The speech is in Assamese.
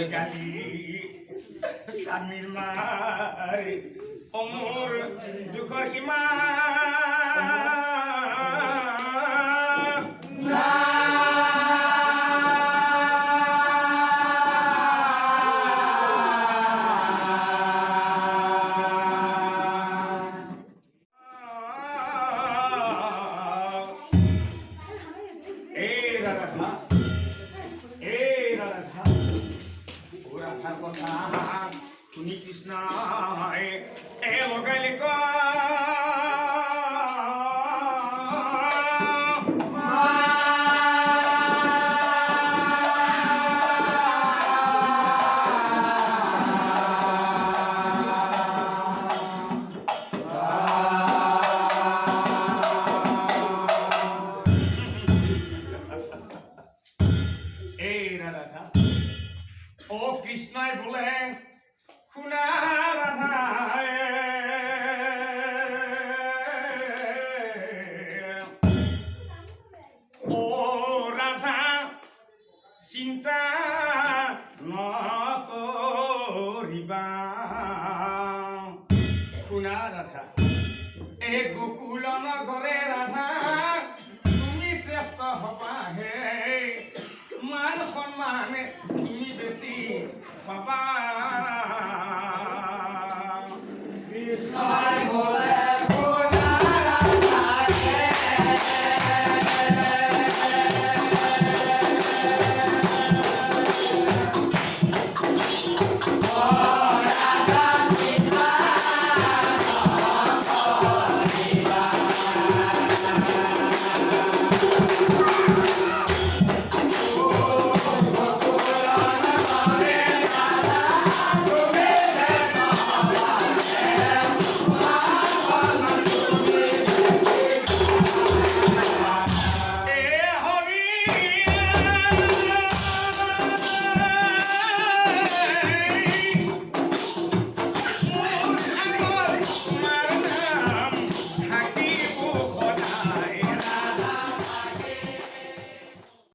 গালি স্বামীৰ মাই অমৰ দুখৰ সীমা শুনি কৃষ্ণই লগাইলে ৰাধা ও কৃষ্ণই বলে শুনা ৰাধা ও ৰাধা চিন্তা নকৰিবা শুনা ৰাধা এই গোকুল নগৰে ৰাধা তুমি শ্ৰেষ্ঠ হবাহে মান সন্মান তুমি বেছি পাবা